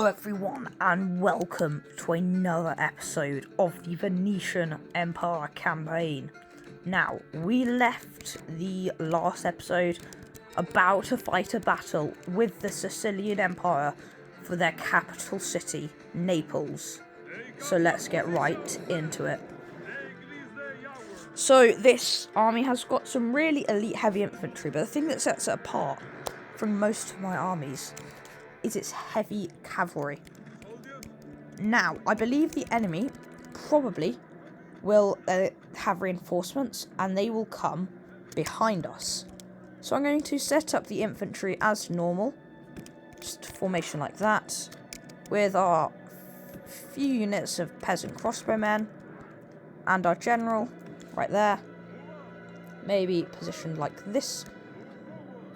Hello everyone and welcome to another episode of the Venetian Empire campaign. Now, we left the last episode about to fight a battle with the Sicilian Empire for their capital city, Naples. So let's get right into it. So this army has got some really elite heavy infantry, but the thing that sets it apart from most of my armies is its heavy cavalry. Now, I believe the enemy probably will have reinforcements and they will come behind us. So I'm going to set up the infantry as normal, just formation like that, with our few units of peasant crossbowmen and our general right there, maybe positioned like this.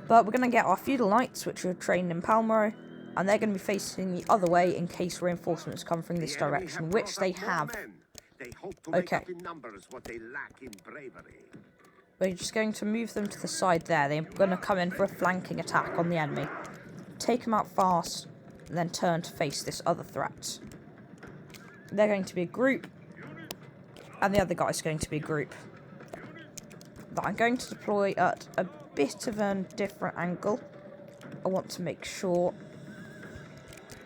But we're going to get our feudal knights, which are trained in Palmero, and they're going to be facing the other way in case reinforcements come from this direction, which they have. Okay. We're just going to move them to the side there. They're going to come in for a flanking attack on the enemy. Take them out fast, and then turn to face this other threat. They're going to be a group, and the other guy's going to be a group. That I'm going to deploy at a bit of a different angle. I want to make sure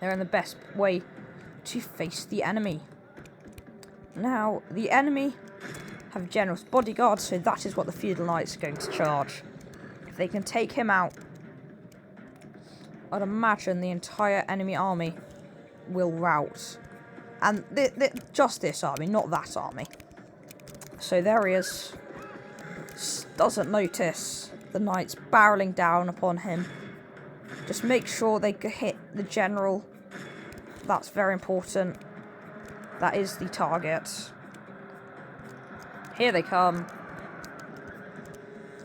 they're in the best way to face the enemy. Now, the enemy have a general's bodyguard, so that is what the feudal knights are going to charge. If they can take him out, I'd imagine the entire enemy army will rout. And just this army, not that army. So there he is. Doesn't notice the knights barreling down upon him. Just make sure they hit the general. That's very important. That is the target. Here they come.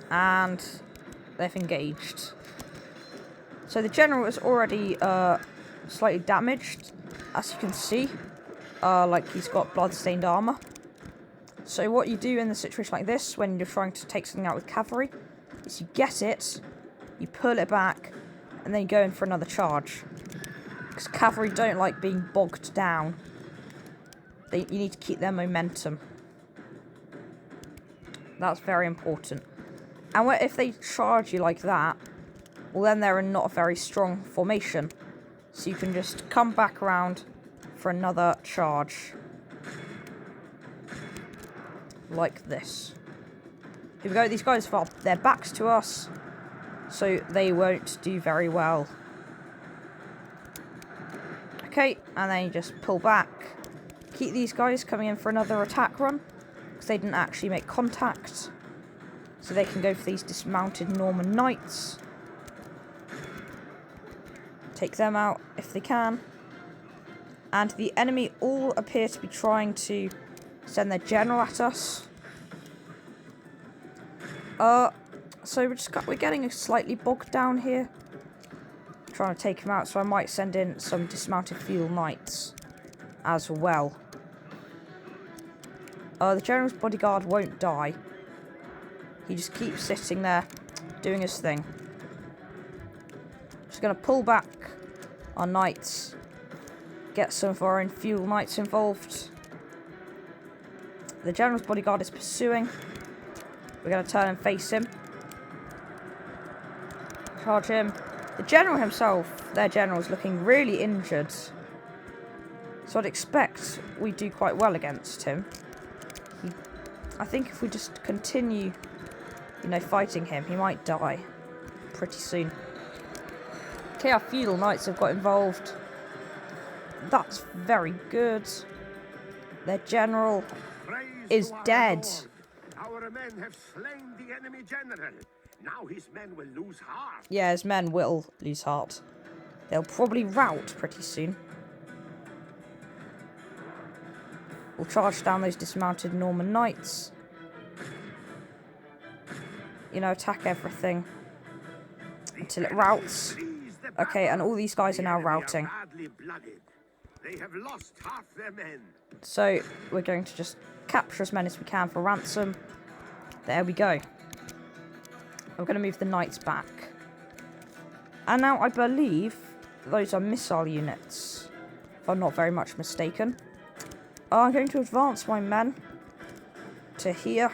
And they've engaged. So the general is already slightly damaged, as you can see. Like he's got blood-stained armor. So what you do in a situation like this, when you're trying to take something out with cavalry, is you get it, you pull it back, and then you go in for another charge. Because cavalry don't like being bogged down. You need to keep their momentum. That's very important. And if they charge you like that, well then they're in not a very strong formation. So you can just come back around for another charge. Like this. Here we go, these guys have their backs to us, so they won't do very well. Okay, and then you just pull back. Keep these guys coming in for another attack run, because they didn't actually make contact. So they can go for these dismounted Norman knights. Take them out if they can. And the enemy all appear to be trying to send their general at us. So we're getting slightly bogged down here. Trying to take him out, so I might send in some dismounted feudal knights as well. The general's bodyguard won't die. He just keeps sitting there, doing his thing. Just going to pull back our knights. Get some of our own feudal knights involved. The general's bodyguard is pursuing. We're going to turn and face him. Charge him. The general himself, their general, is looking really injured. So I'd expect we do quite well against him. I think if we just continue, fighting him, he might die pretty soon. Okay, our feudal knights have got involved. That's very good. Their general is dead. Our men have slain the enemy general. Now his men will lose heart. Yeah, his men will lose heart. They'll probably rout pretty soon. We'll charge down those dismounted Norman knights. Attack everything until it routs. Okay, and all these guys are now routing. They have lost half their men. So we're going to just capture as many as we can for ransom. There we go. I'm going to move the knights back. And now I believe those are missile units. if I'm not very much mistaken. I'm going to advance my men to here.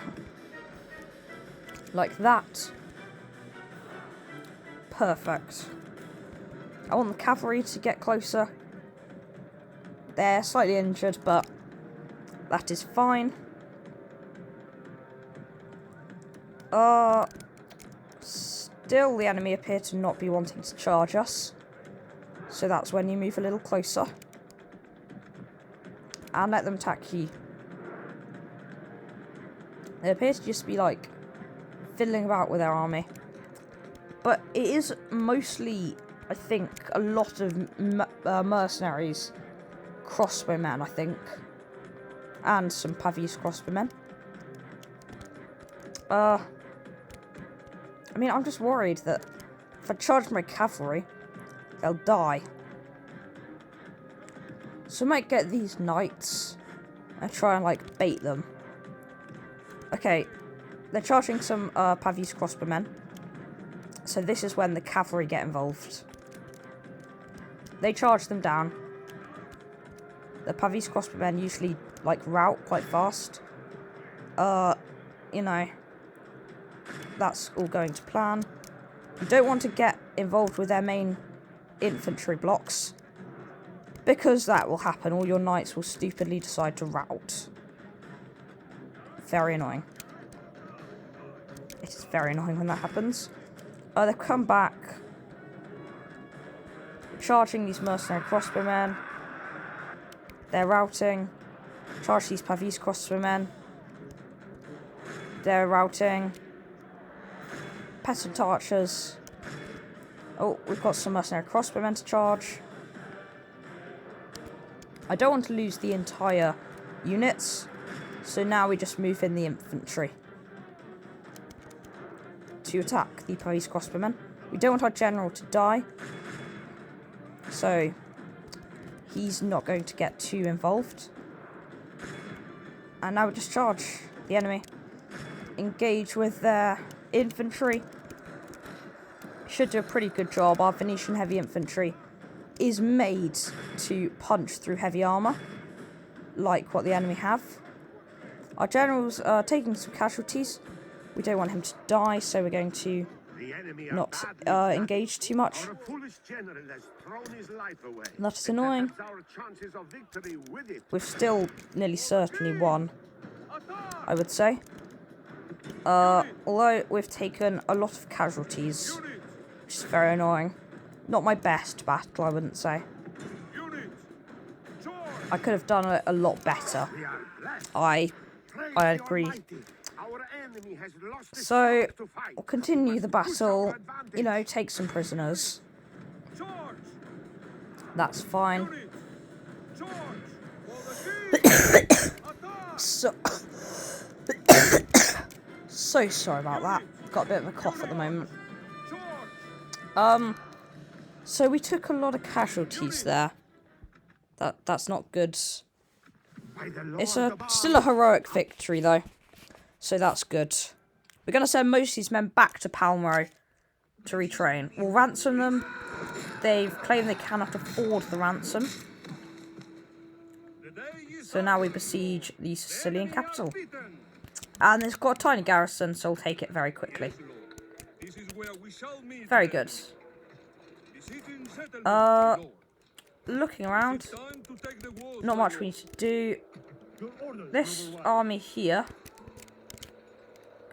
Like that. Perfect. I want the cavalry to get closer. They're slightly injured, but that is fine. Still the enemy appear to not be wanting to charge us. So that's when you move a little closer. And let them attack you. They appear to just be like fiddling about with their army. But it is mostly, I think, a lot of mercenaries. Crossbowmen, I think. And some Pavese crossbowmen. I mean, I'm just worried that if I charge my cavalry, they'll die. So I might get these knights and try and, like, bait them. Okay, they're charging some Pavese crossbowmen. So this is when the cavalry get involved. They charge them down. The Pavese crossbowmen usually, like, rout quite fast. You know, that's all going to plan. You don't want to get involved with their main infantry blocks, because that will happen. All your knights will stupidly decide to rout. Very annoying. It is very annoying when that happens. They've come back. Charging these mercenary crossbowmen. They're routing. Charge these Pavese crossbowmen. They're routing. Peasant archers. Oh, we've got some mercenary crossbowmen to charge. I don't want to lose the entire units, so now we just move in the infantry to attack the Pavese crossbowmen. We don't want our general to die, so he's not going to get too involved. And now we just charge the enemy. Engage with their infantry. Should do a pretty good job. Our Venetian heavy infantry is made to punch through heavy armour, like what the enemy have. Our general's taking some casualties. We don't want him to die, so we're going to not engage too much. That is annoying. We've still nearly certainly won, I would say. Although we've taken a lot of casualties, which is very annoying. Not my best battle, I wouldn't say. I could have done it a lot better. I agree. So, we'll continue the battle, you know, take some prisoners. That's fine. So sorry about that. Got a bit of a cough at the moment. So we took a lot of casualties there. That's not good. It's still a heroic victory though, so that's good. We're gonna send most of these men back to Palmero to retrain. We'll ransom them. They've claimed they cannot afford the ransom. So now we besiege the Sicilian capital. And it's got a tiny garrison, so we'll take it very quickly. Very good. Looking around, not much we need to do. This army here,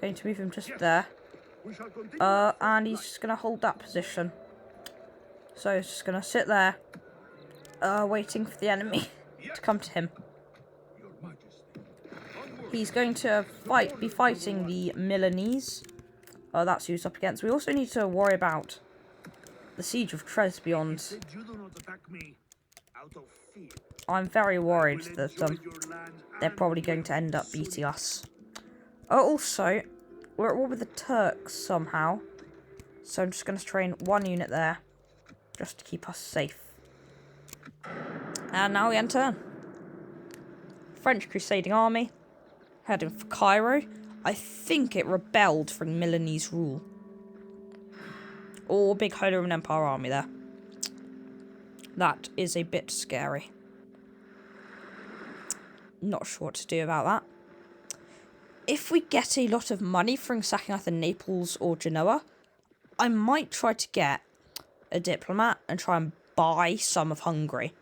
going to move him just there. And he's just going to hold that position. So he's just going to sit there, waiting for the enemy to come to him. He's going to be fighting the Milanese. That's who he's up against. We also need to worry about the siege of Tres beyond. I'm very worried that they're probably going to end up beating us. Also, we're at war with the Turks somehow. So I'm just going to train one unit there, just to keep us safe. And now we enter French Crusading Army, heading for Cairo. I think it rebelled from Milanese rule. Or big Holy Roman Empire army there. That is a bit scary. Not sure what to do about that. If we get a lot of money from sacking either Naples or Genoa, I might try to get a diplomat and try and buy some of Hungary.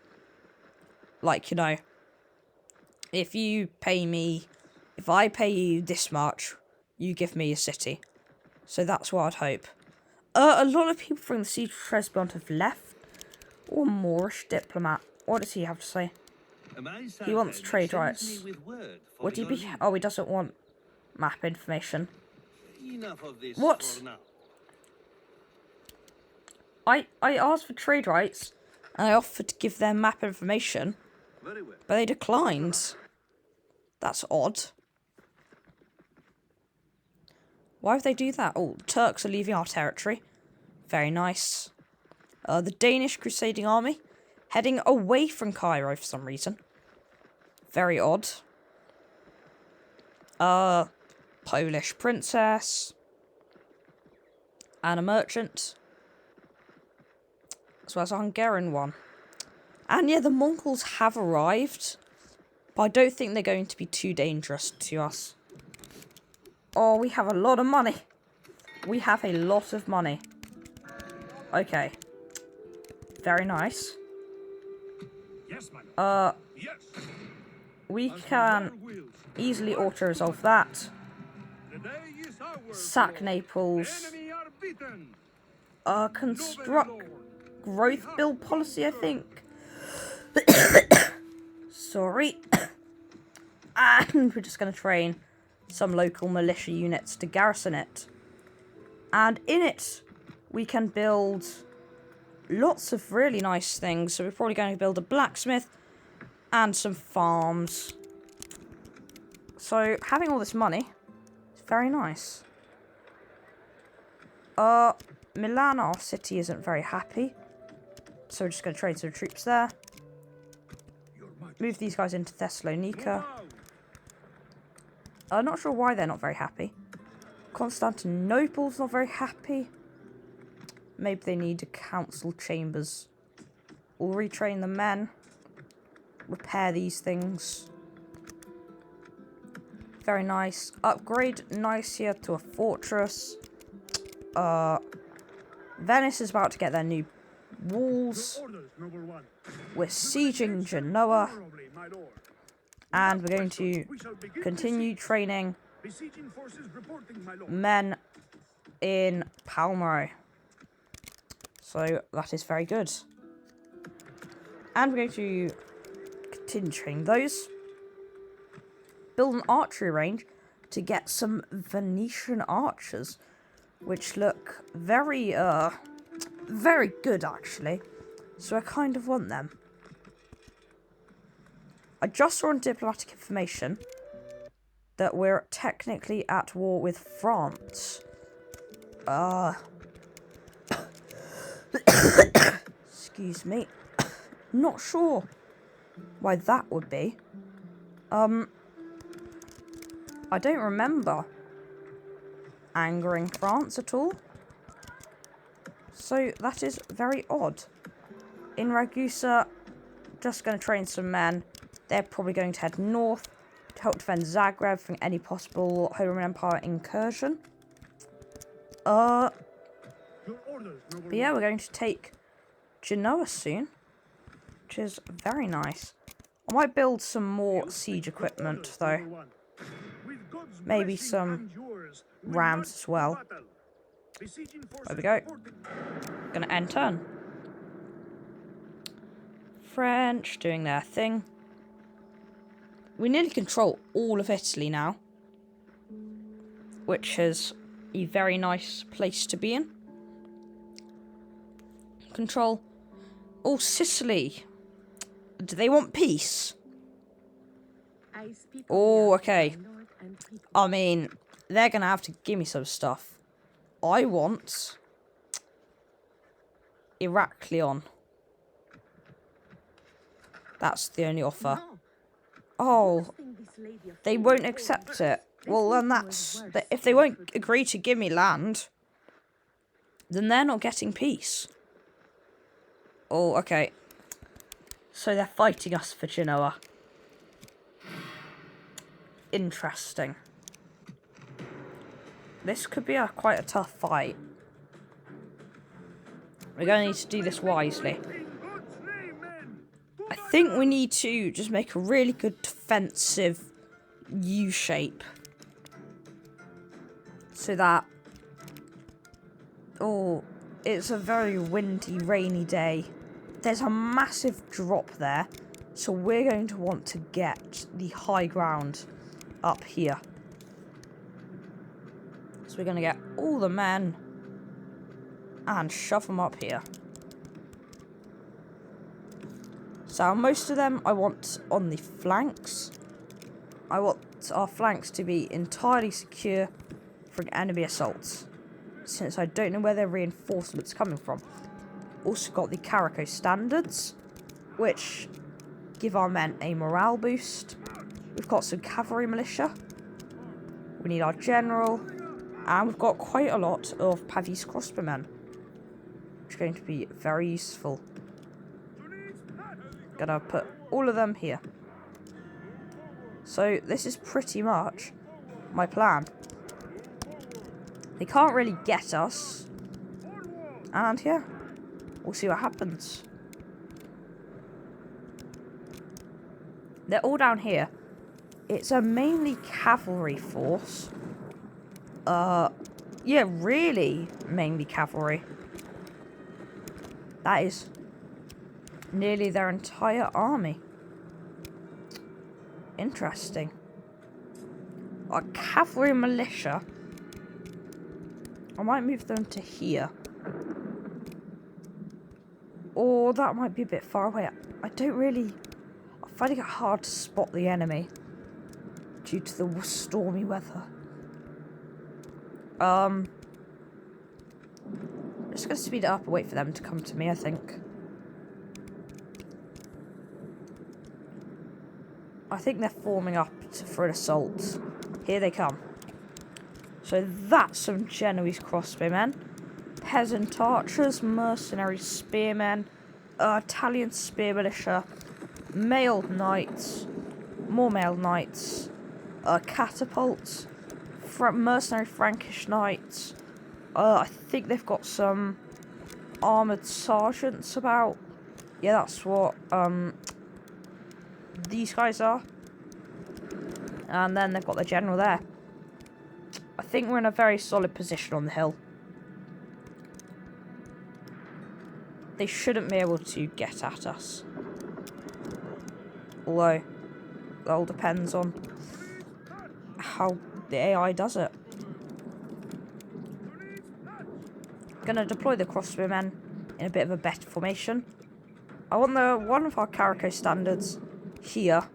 Like, you know, if I pay you this much, you give me a city. So that's what I'd hope. A lot of people from the Siege of Trebizond have left. Or Moorish diplomat. What does he have to say? He wants trade rights. Would he be... Oh, he doesn't want map information. What? I asked for trade rights, and I offered to give them map information, but they declined. That's odd. Why would they do that? Oh, the Turks are leaving our territory. Very nice. The Danish Crusading Army heading away from Cairo for some reason. Very odd. Polish princess. And a merchant. As well as a Hungarian one. And yeah, the Mongols have arrived. But I don't think they're going to be too dangerous to us. Oh, we have a lot of money. We have a lot of money. Okay. Very nice. Yes, my lord. Yes. We can easily auto-resolve that. Sack Naples. Construct growth build policy, I think. Sorry. And we're just going to train some local militia units to garrison it. And in it, we can build lots of really nice things. So we're probably going to build a blacksmith and some farms. So having all this money is very nice. Milan, our city, isn't very happy. So we're just going to trade some troops there. Move these guys into Thessalonica. I'm not sure why they're not very happy. Constantinople's not very happy. Maybe they need council chambers. We'll retrain the men. Repair these things. Very nice. Upgrade Nicaea to a fortress. Venice is about to get their new walls. We're sieging Genoa. And we're going to continue training men in Palmyra. So that is very good. And we're going to continue training those. Build an archery range to get some Venetian archers, which look very good actually. So I kind of want them. I just saw on diplomatic information that we're technically at war with France. Excuse me. Not sure why that would be. I don't remember angering France at all. So that is very odd. In Ragusa, just going to train some men. They're probably going to head north to help defend Zagreb from any possible Holy Roman Empire incursion. But yeah, we're going to take Genoa soon, which is very nice. I might build some more siege equipment, though. Maybe some rams as well. There we go. Gonna end turn. French doing their thing. We nearly control all of Italy now, which is a very nice place to be in. Control all Sicily. Do they want peace? Oh, okay. I mean, they're going to have to give me some stuff. I want Heraklion. That's the only offer. Oh, they won't accept it. Well, then that's... If they won't agree to give me land, then they're not getting peace. Oh, okay. So they're fighting us for Genoa. interesting. This could be quite a tough fight. We're going to need to do this wisely. I think we need to just make a really good defensive U shape. So that... Oh, it's a very windy, rainy day. There's a massive drop there. So we're going to want to get the high ground up here. So we're going to get all the men and shove them up here. So most of them I want on the flanks. I want our flanks to be entirely secure from enemy assaults, since I don't know where their reinforcements are coming from. Also got the Caraco standards, which give our men a morale boost. We've got some cavalry militia. We need our general. And we've got quite a lot of Pavis crossbowmen, which is going to be very useful. Gonna put all of them here. So this is pretty much my plan. They can't really get us. And yeah, we'll see what happens. They're all down here. It's a mainly cavalry force. Yeah, really mainly cavalry. That is nearly their entire army. Interesting. Our cavalry militia. I might move them to here. Or that might be a bit far away. I don't really... I'm finding it hard to spot the enemy due to the stormy weather. Just gonna speed it up and wait for them to come to me, I think. I think they're forming up for an assault. Here they come. So that's some Genoese crossbowmen, peasant archers, mercenary spearmen, Italian spear militia, mailed knights, more mailed knights, catapults, mercenary Frankish knights. I think they've got some armoured sergeants about. Yeah, that's what these guys are. And then they've got the general there. I think we're in a very solid position on the hill. They shouldn't be able to get at us. Although, it all depends on how the AI does it. Gonna deploy the crossbowmen in a bit of a better formation. I want one of our Caraco standards here,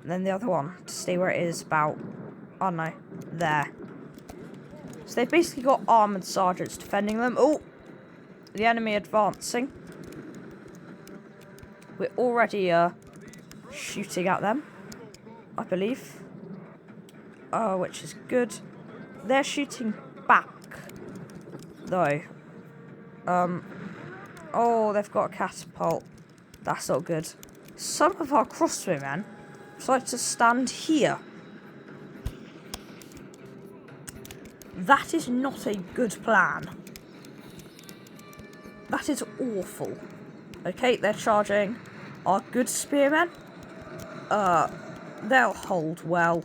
and then the other one to stay where it is about, I don't know, there. So they've basically got armoured sergeants defending them. Oh, the enemy advancing. We're already shooting at them, I believe. Which is good. They're shooting back, though. Oh, they've got a catapult. That's not good. Some of our crossbowmen decide to stand here. That is not a good plan. That is awful. Okay, they're charging our good spearmen. They'll hold well.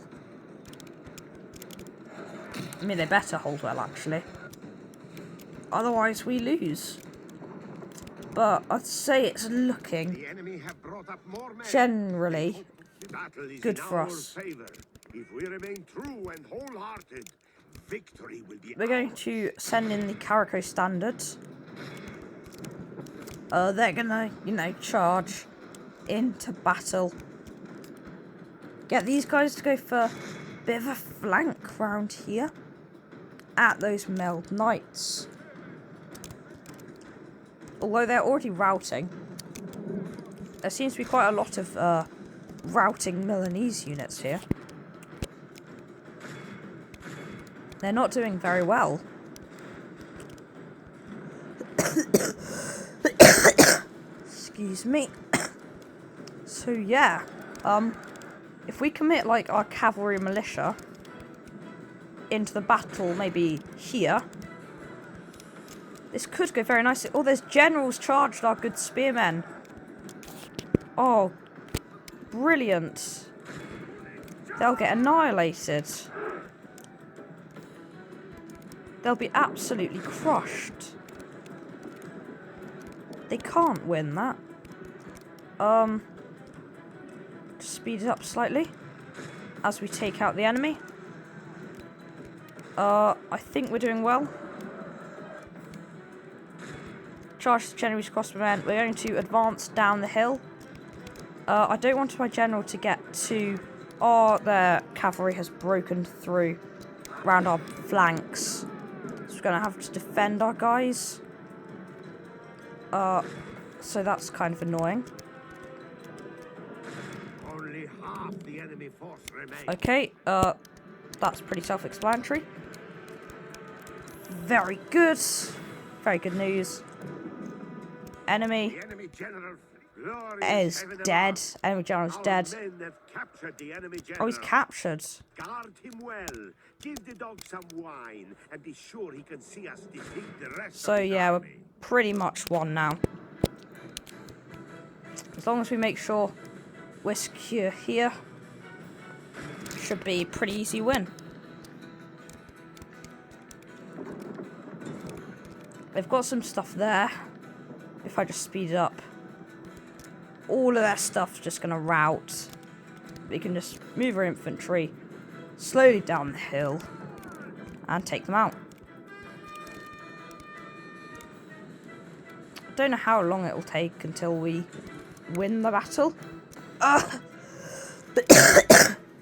I mean, they better hold well, actually. Otherwise, we lose. But I'd say it's looking generally good for us. If we remain true and wholehearted, victory will be We're going to send in the Caraco standards. They're gonna, charge into battle. Get these guys to go for a bit of a flank round here at those mailed knights. Although they're already routing. There seems to be quite a lot of routing Milanese units here. They're not doing very well. Excuse me. So yeah, If we commit, like, our cavalry militia into the battle, maybe here, this could go very nicely. Oh, there's generals charged our good spearmen. Oh, brilliant. They'll get annihilated. They'll be absolutely crushed. They can't win that. Just speed it up slightly as we take out the enemy. I think we're doing well. Charge the general's crossbowmen. We're going to advance down the hill. I don't want my general to get to... Oh, their cavalry has broken through around our flanks. So we're going to have to defend our guys. So that's kind of annoying. Only half the enemy force remains. Okay, that's pretty self-explanatory. Very good. Very good news. Enemy The enemy general is dead. Enemy general's dead. Men have captured the enemy Oh, general. he's captured. Guard him well. Give the dog some wine, and be sure he can see us defeat the rest So of his yeah, we're army. pretty much won now. As long as we make sure we're secure here, should be a pretty easy win. They've got some stuff there. If I just speed it up, all of their stuff's just gonna rout. We can just move our infantry slowly down the hill and take them out. I don't know how long it will take until we win the battle.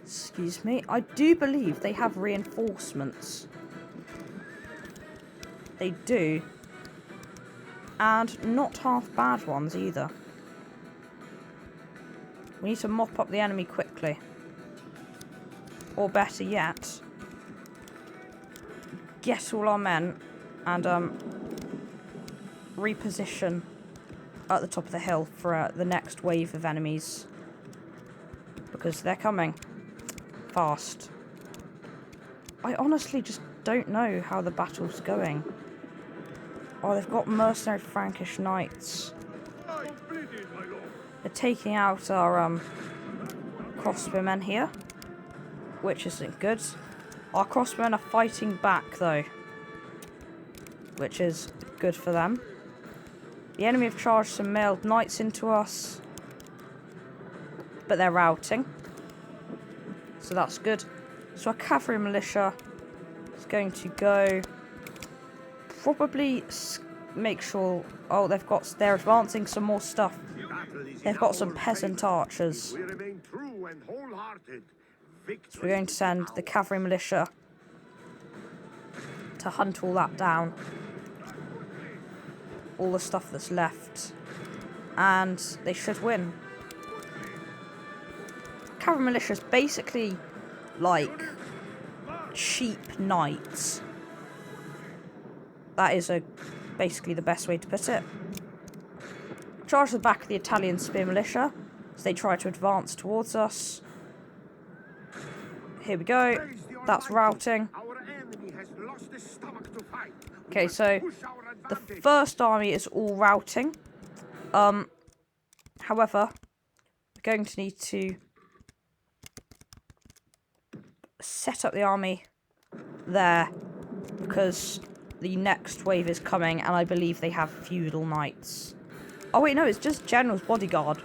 Excuse me. I do believe they have reinforcements. They do. And not half bad ones either. We need to mop up the enemy quickly. Or better yet, get all our men and reposition at the top of the hill for the next wave of enemies. Because they're coming fast. I honestly just don't know how the battle's going. Oh, they've got mercenary Frankish knights. They're taking out our crossbowmen here, which isn't good. Our crossbowmen are fighting back though, which is good for them. The enemy have charged some mailed knights into us, but they're routing, so that's good. So our cavalry militia is going to go. Probably make sure. Oh, they're advancing some more stuff. They've got some peasant archers. We remain true and wholehearted. So we're going to send the cavalry militia to hunt all that down. All the stuff that's left. And they should win. Cavalry militia is basically like cheap knights. That is basically the best way to put it. Charge the back of the Italian spear militia as they try to advance towards us. Here we go. That's routing. Okay, so the first army is all routing. However, we're going to need to set up the army there because the next wave is coming, and I believe they have feudal knights. Oh wait, no, it's just General's bodyguard.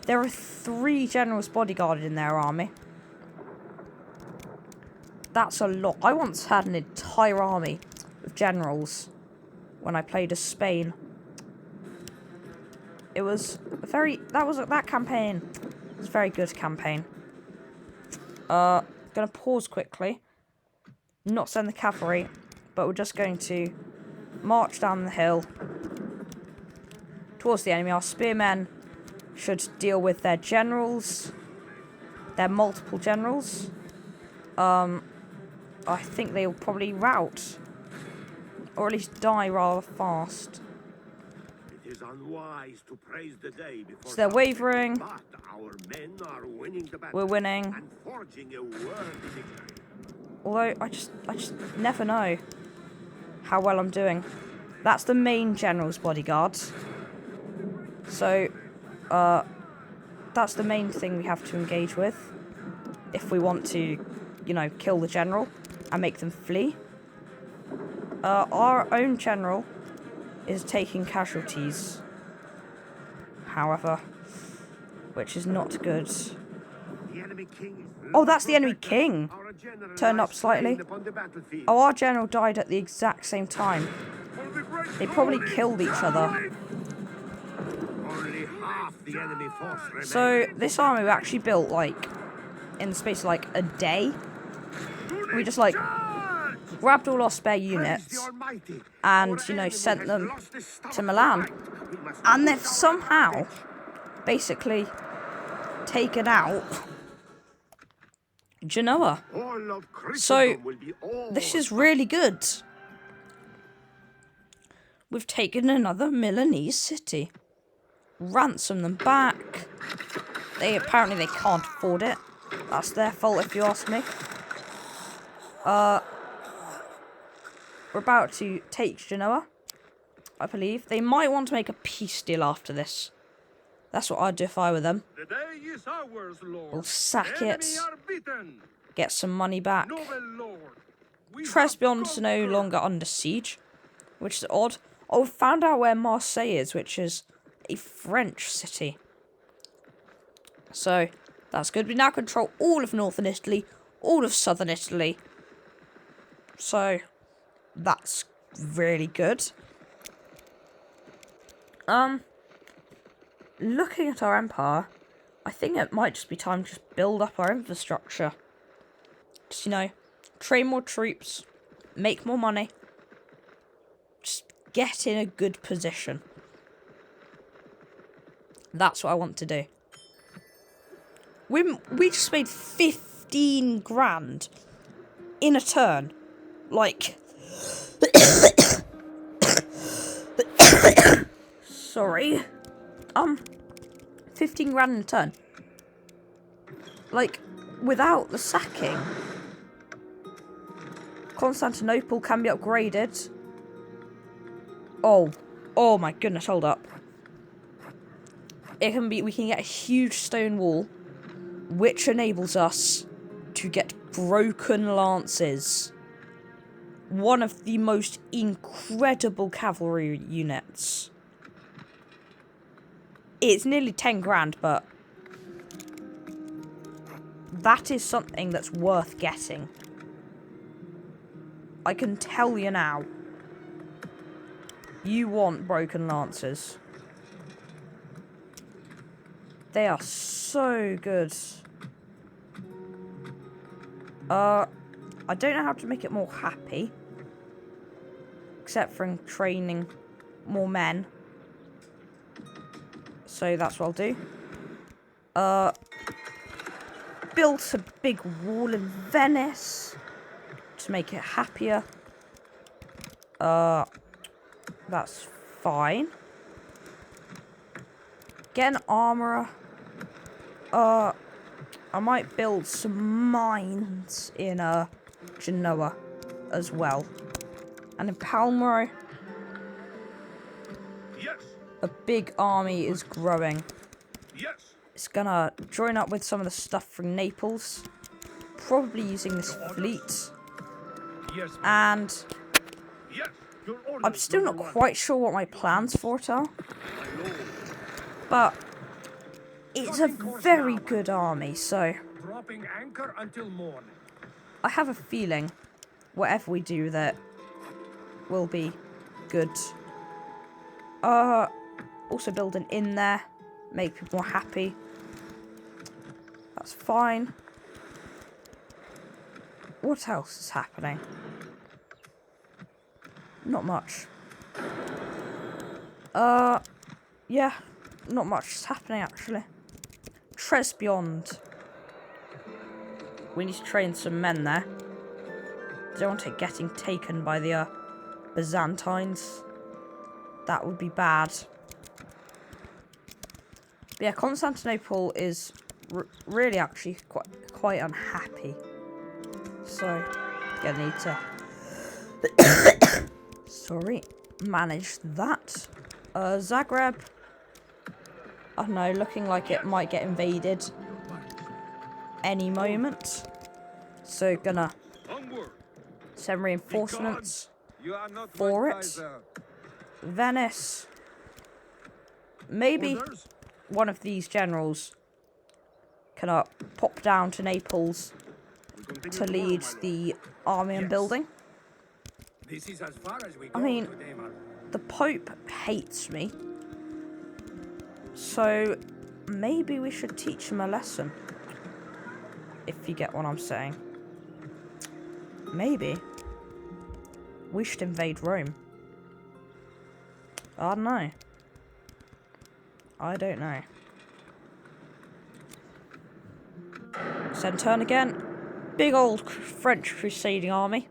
There are 3 General's bodyguard in their army. That's a lot. I once had an entire army of generals when I played as Spain. It was that campaign was a very good campaign. Gonna pause quickly. Not send the cavalry, but we're just going to march down the hill towards the enemy. Our spearmen should deal with their generals. Their multiple generals. I think they'll probably rout. Or at least die rather fast. It is unwise to praise the day before So they're wavering. but our men are winning. winning the battle We're winning. and forging a worthy victory. Although, I just never know how well I'm doing. That's the main general's bodyguard. So, that's the main thing we have to engage with. If we want to, you know, kill the general and make them flee. Our own general is taking casualties. However, which is not good. The enemy king is Oh, that's the enemy king. Our general Turned lies up slightly. slain upon the battlefield. Oh, our general died at the exact same time. They probably killed each other. Only half the enemy force remains. So, this army we actually built, like, in the space of, like, a day. We just, like, grabbed all our spare units and, you know, sent them to Milan. And they've somehow, basically, taken out Genoa. So, this is really good. We've taken another Milanese city. Ransom them back. Apparently they can't afford it. That's their fault if you ask me. We're about to take Genoa, I believe. They might want to make a peace deal after this. That's what I'd do if I were them. The day is ours, Lord. We'll sack The it. enemy are beaten. Get some money back. Noble Lord. We Tresbion's have no conquered. longer under siege, which is odd. Oh, we found out where Marseille is, which is a French city. So, that's good. We now control all of northern Italy, all of southern Italy. So, that's really good. Looking at our empire, I think it might just be time to just build up our infrastructure. Just, you know, train more troops, make more money. Just get in a good position. That's what I want to do. We just made 15 grand in a turn. Like, sorry. 15 grand in a turn. Like, without the sacking. Constantinople can be upgraded. Oh my goodness, hold up. We can get a huge stone wall, which enables us to get broken lances. One of the most incredible cavalry units. It's nearly 10 grand, but that is something that's worth getting. I can tell you now. You want broken lances. They are so good. I don't know how to make it more happy. Except for in training more men. So that's what I'll do. Built a big wall in Venice to make it happier. That's fine. Get an armourer. I might build some mines in Genoa as well. And in Palmero, Yes. a big army is growing. Yes. It's gonna join up with some of the stuff from Naples. Probably using this fleet. Yes. And Yes. Your orders, I'm still not number one. quite sure what my plans for it are. My lord. But it's a very good army, so Dropping anchor until morn. I have a feeling whatever we do with it will be good. Also build an inn there, make people more happy. That's fine. What else is happening? Not much. Yeah, not much is happening actually. Tresbioned. We need to train some men there. Don't want it getting taken by the Byzantines. That would be bad. But yeah, Constantinople is really actually quite unhappy. So, gonna need to sorry, manage that. Zagreb, I don't know, looking like it might get invaded any moment. So gonna send reinforcements for it. Venice. Maybe one of these generals can pop down to Naples to lead the army and building. This is as far as we I go mean, today, my lord. the Pope hates me. So maybe we should teach him a lesson. If you get what I'm saying. Maybe we should invade Rome. I don't know. I don't know. Send turn again. Big old French crusading army.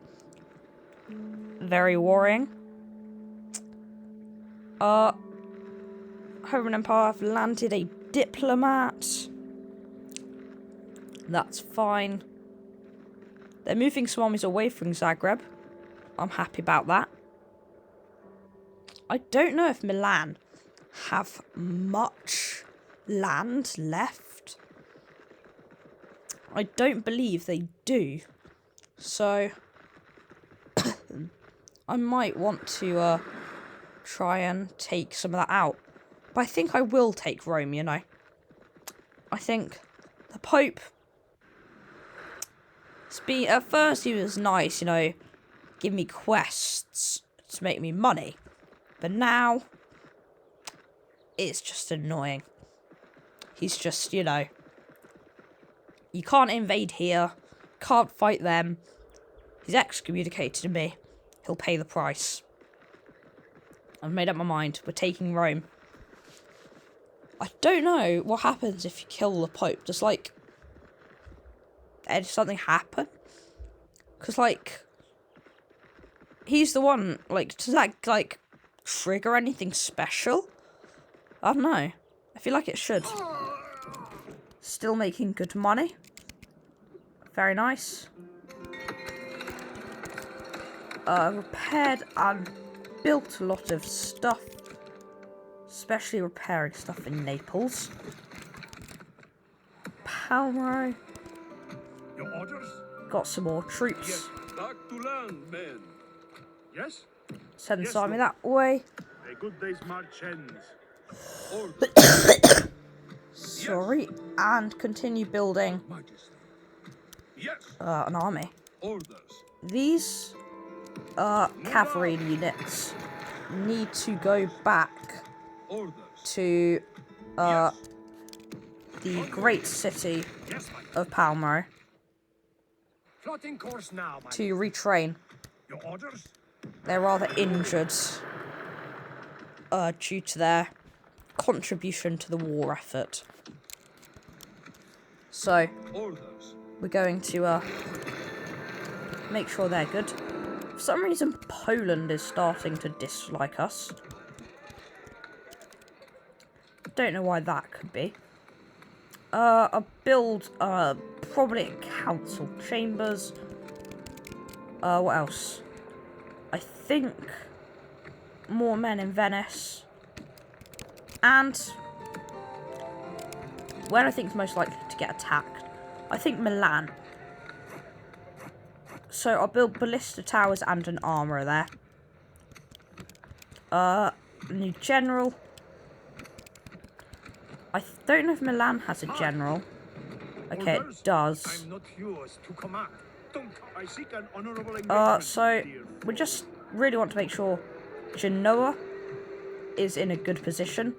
Very worrying. Roman Empire have landed a diplomat. That's fine. They're moving some armies away from Zagreb. I'm happy about that. I don't know if Milan have much land left. I don't believe they do. So I might want to try and take some of that out. But I think I will take Rome, you know. I think the Pope, at first he was nice, you know, give me quests to make me money. But now, it's just annoying. He's just, you know, you can't invade here, can't fight them. He's excommunicated me. He'll pay the price. I've made up my mind. We're taking Rome. I don't know what happens if you kill the Pope. Does, like, something happen? Because, like, he's the one, like, does that, like, trigger anything special? I don't know. I feel like it should. Still making good money. Very nice. Repaired and built a lot of stuff. Especially repairing stuff in Naples. Palmero. Your orders? Got some more troops. Yes. Back to land, men. Yes? Send Yes, the army Lord. that way. A good day's march ends. Orders. Sorry. And continue building Majesty. Yes. an army. Orders. These cavalry units need to go back Orders. to Yes. the great city Yes, my lord. of Palmero Plotting course now, my to retrain. Your orders? They're rather injured due to their contribution to the war effort. So Orders. we're going to make sure they're good. For some reason, Poland is starting to dislike us. Don't know why that could be. I'll build probably council chambers. What else? I think more men in Venice. And where I think is most likely to get attacked, I think Milan. So I'll build ballista towers and an armourer there. New general. I don't know if Milan has a general. Okay, Orders? it does. I'm not yours to command. Don't I seek an honorable engagement, So dear. we just really want to make sure Genoa is in a good position.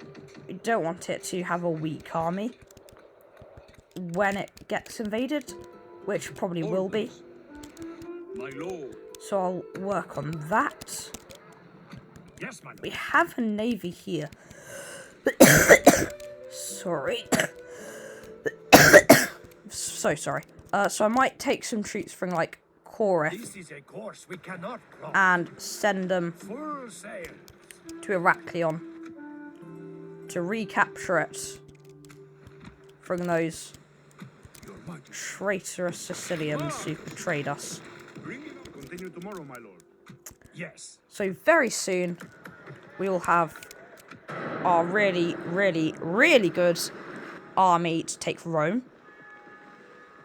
We don't want it to have a weak army when it gets invaded, which probably will be. My lord. So I'll work on that. Yes, my We lord. have a navy here. Sorry. So sorry. So I might take some troops from, like, Corinth This is a course we cannot cross. and send them Full sail. to Heraklion to recapture it from those traitorous Sicilians who betrayed us. Continue tomorrow, my lord. Yes. So very soon, we will have our really, really, really good army to take Rome.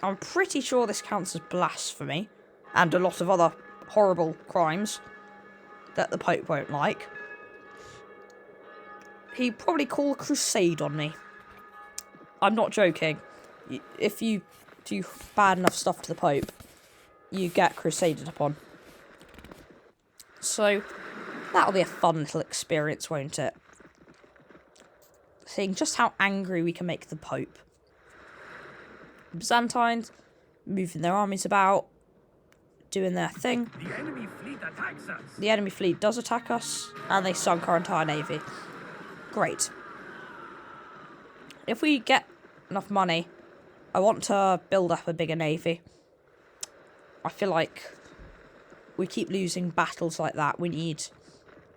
I'm pretty sure this counts as blasphemy and a lot of other horrible crimes that the Pope won't like. He'd probably call a crusade on me. I'm not joking. If you do bad enough stuff to the Pope, you get crusaded upon. So, that'll be a fun little experience, won't it? Seeing just how angry we can make the Pope. Byzantines, moving their armies about, doing their thing. The enemy fleet attacks us. The enemy fleet does attack us, and they sunk our entire navy. Great. If we get enough money, I want to build up a bigger navy. I feel like we keep losing battles like that. We need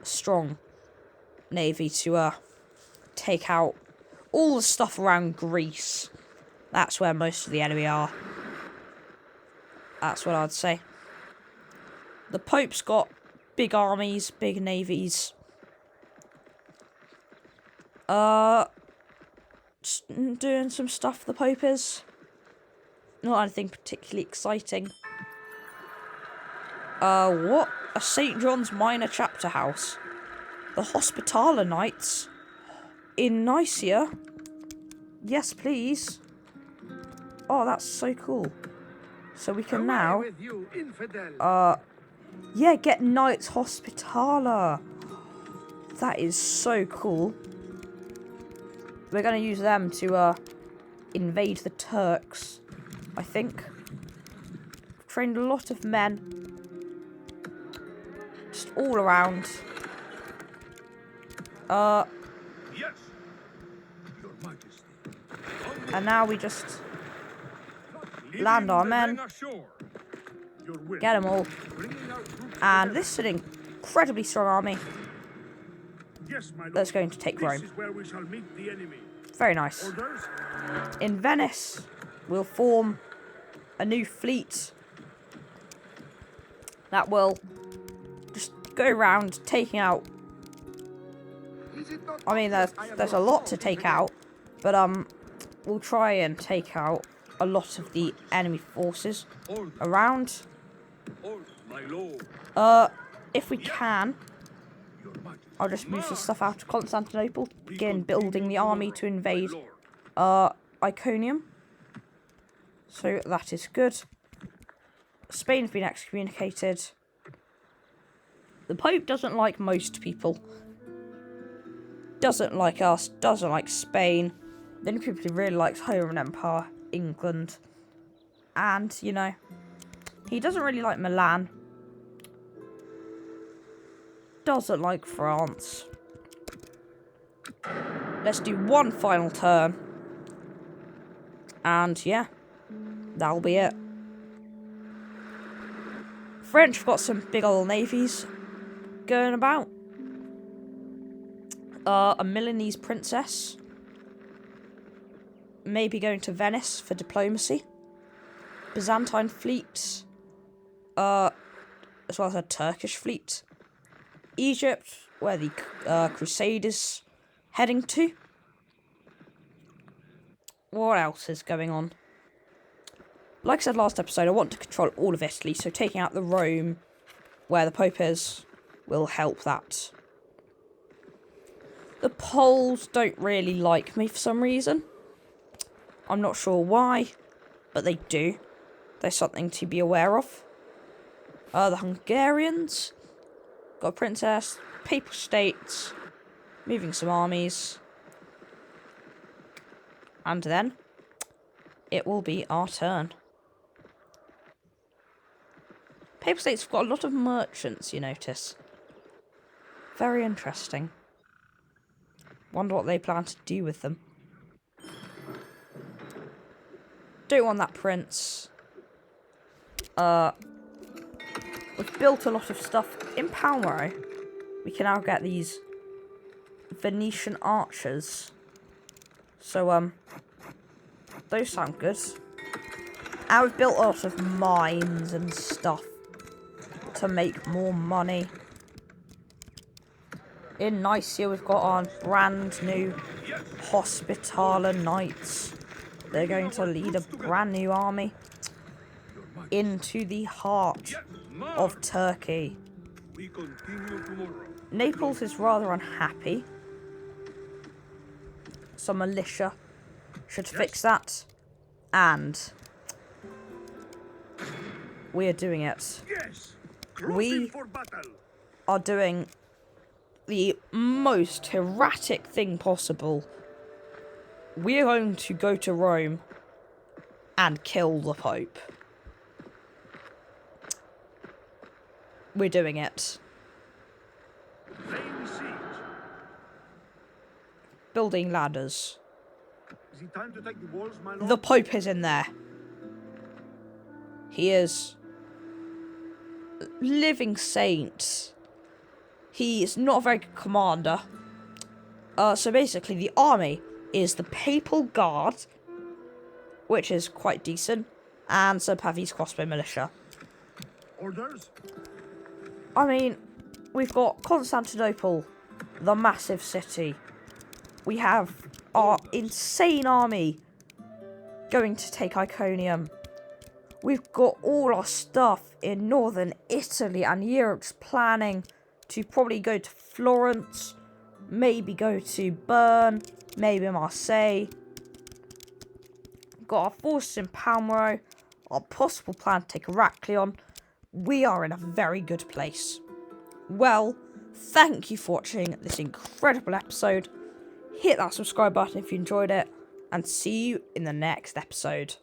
a strong navy to take out all the stuff around Greece. That's where most of the enemy are. That's what I'd say. The Pope's got big armies, big navies. Just doing some stuff, the Pope is. Not anything particularly exciting. What? A St. John's Minor Chapter House. The Hospitaller Knights? In Nicaea? Yes, please. Oh, that's so cool. So we can now... With you, infidel. Yeah, get Knights Hospitaller. That is so cool. We're going to use them to invade the Turks, I think. Trained a lot of men. Just all around. Yes. Your Majesty. And now we just land our men. Get them all. And this is an incredibly strong army. Yes, my lord. That's going to take Rome. This is where we shall meet the enemy. Very nice. Orders? In Venice, we'll form a new fleet that will just go around taking out. I mean, there's a lot to take out, but we'll try and take out a lot of the enemy forces around. My lord. If we can, I'll just move some stuff out of Constantinople, begin building the army to invade Iconium. So that is good. Spain's been excommunicated. The Pope doesn't like most people. Doesn't like us, doesn't like Spain. The only people he really likes Roman Empire, England. And, you know, he doesn't really like Milan. Doesn't like France. Let's do one final turn. And yeah, that'll be it. French have got some big old navies going about. A Milanese princess. Maybe going to Venice for diplomacy. Byzantine fleet. As well as a Turkish fleet. Egypt, where the crusade is heading to. What else is going on? Like I said last episode, I want to control all of Italy, so taking out the Rome, where the Pope is, will help that. The Poles don't really like me for some reason. I'm not sure why, but they do. There's something to be aware of. The Hungarians, got a princess, Papal States, moving some armies. And then, it will be our turn. Papal States have got a lot of merchants, you notice. Very interesting. Wonder what they plan to do with them. Don't want that prince. We've built a lot of stuff. In Palmero, we can now get these Venetian archers. So, those sound good. And we've built a lot of mines and stuff to make more money. In Nicaea, we've got our brand new Hospitaller Knights. They're going to lead a brand new army into the heart of Turkey. We continue tomorrow. Naples is rather unhappy. Some militia should fix that. And we are doing it. Yes. We for battle. are doing the most erratic thing possible. We are going to go to Rome and kill the Pope. We're doing it. Laying siege. Building ladders. Is it time to take the walls, my lord? The Pope is in there. He is living saint. He is not a very good commander. So basically, the army is the Papal Guard, which is quite decent, and some Pavese crossbow militia. Orders? I mean, we've got Constantinople, the massive city. We have our insane army going to take Iconium. We've got all our stuff in northern Italy, and Europe's planning to probably go to Florence, maybe go to Bern, maybe Marseille. Got our forces in Palmero, our possible plan to take Heraklion. We are in a very good place. Well, thank you for watching this incredible episode. Hit that subscribe button if you enjoyed it, and see you in the next episode.